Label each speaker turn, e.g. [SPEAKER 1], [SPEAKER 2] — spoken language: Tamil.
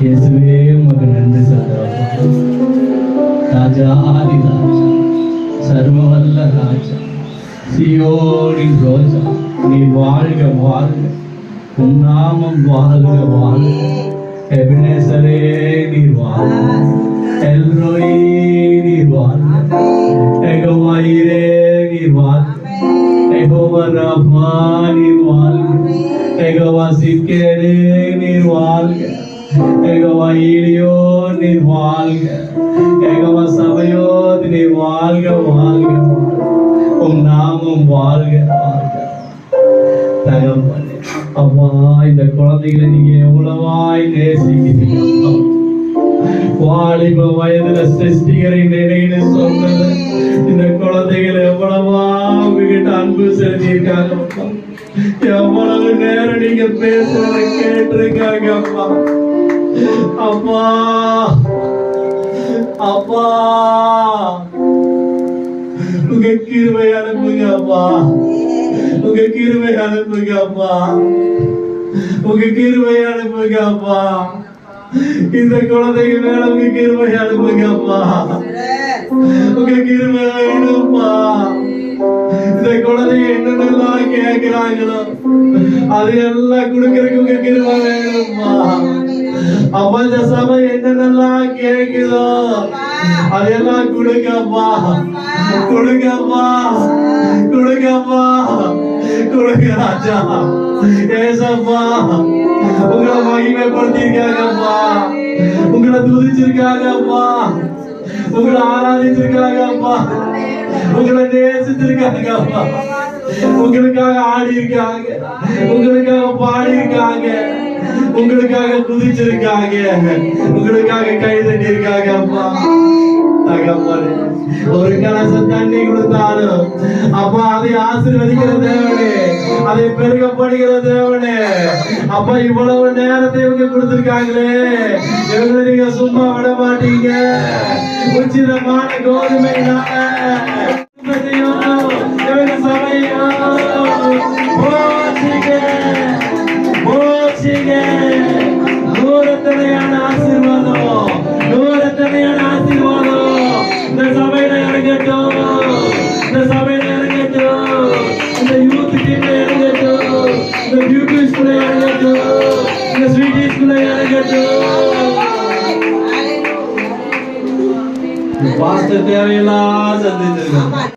[SPEAKER 1] இயேசுவே உமக்கு நன்றி சொல்றோம். ராஜாதி ராஜா, சர்வவல்ல ராஜா, சியோனின் ரோஜா, நீ வாழ்க வாழ்க, உன் நாமம் வாழ்க வாழ்க. எபினேசரே நீர் வாழ்க, எல்ரோய் நீர் வாழ்க, யெகோவா ஈரே நீர் வாழ்க, யெகோவா ரஃபா நீர் வாழ்க, யெகோவா சித்கேனே நீர் வாழ்க, யெகோவா ஈலியோ நீர் வாழ்க, யெகோவா சபையோத் நீர் வாழ்க வாழ்க. உம் நாமம் வாழ்க வாழ்க. தகப்பனே, அம்மா, இந்த குழந்தைகளை நீங்க எவ்வளவாய் நேசிக்கிறீங்க. வாலிப வயதுல சிருஷ்டிகரை நினைன்னு சொன்னது இந்த குழந்தைகள் எவ்வளவா உங்ககிட்ட அன்பு செலுத்தியிருக்காங்க. எவ்வளவு நேரம் நீங்க பேசுறத கேட்டிருக்காங்க. அம்மா அம்மா அம்மா, உங்க கிருபை அனுப்புங்க அப்பா, உங்க கிருபை அனுப்புங்க அப்பா, உங்க கிருபை அனுப்புங்க அப்பா. இந்த குழந்தைங்க மேல உங்க கிருபை அனுப்புங்க அப்பா, உங்க கிருபை வேணும்ப்பா. இந்த குழந்தைங்க என்னென்னலாம் கேட்கிறாங்களோ அது எல்லாம் கொடுக்கறதுக்கு உங்க கிருபை வேணும்ப்பா. அப்பா, இந்த சபை என்னென்னலாம் கேட்குதோ அதெல்லாம் கொடுங்கப்பா, கொடுங்கப்பா, கொடுங்கப்பா, கொடுங்க ராஜா. ஏசப்பா, உங்களை மகிமைப்படுத்திருக்காங்கப்பா, உங்களை துதிச்சிருக்காங்கப்பா, உங்களை ஆராதிச்சிருக்காங்கப்பா, உங்களை நேசிச்சிருக்காங்கப்பா, உங்களுக்காக ஆடி இருக்காங்க, உங்களுக்காக பாடி இருக்காங்க, உங்களுக்காக குதிச்சிருக்காங்க, உங்களுக்காக கை தட்டி இருக்காங்க. அப்பா தகப்பனே, ஒரு கலசம் தண்ணி கொடுத்தாலும் அப்பா அதை ஆசீர்வதிக்கிற தேவனே, அதை பெருகப்படுகிற தேவனே. அப்பா, இவ்வளவு நேரத்தை இவங்க கொடுத்திருக்காங்களே, இவங்களை நீங்க சும்மா விட மாட்டீங்க. உச்சிதமான கோதுமையினால இவங்க சபையோ நூறத்தனையான ஆசீர்வாதம், நூறத்தனையான ஆசீர்வாதம் இந்த சபையில இறங்கட்டும், இந்த சபையில இறங்கட்டும், இந்த யூத் டீம்ல இறங்கட்டும், இந்த பியூட்டி ஸ்கூல்ல இறங்கட்டும், இந்த ஸ்வீட்டி ஸ்கூல்ல இறங்கட்டும். பாஸ்டர் தேவையெல்லாம் சந்திச்சிருக்காங்க.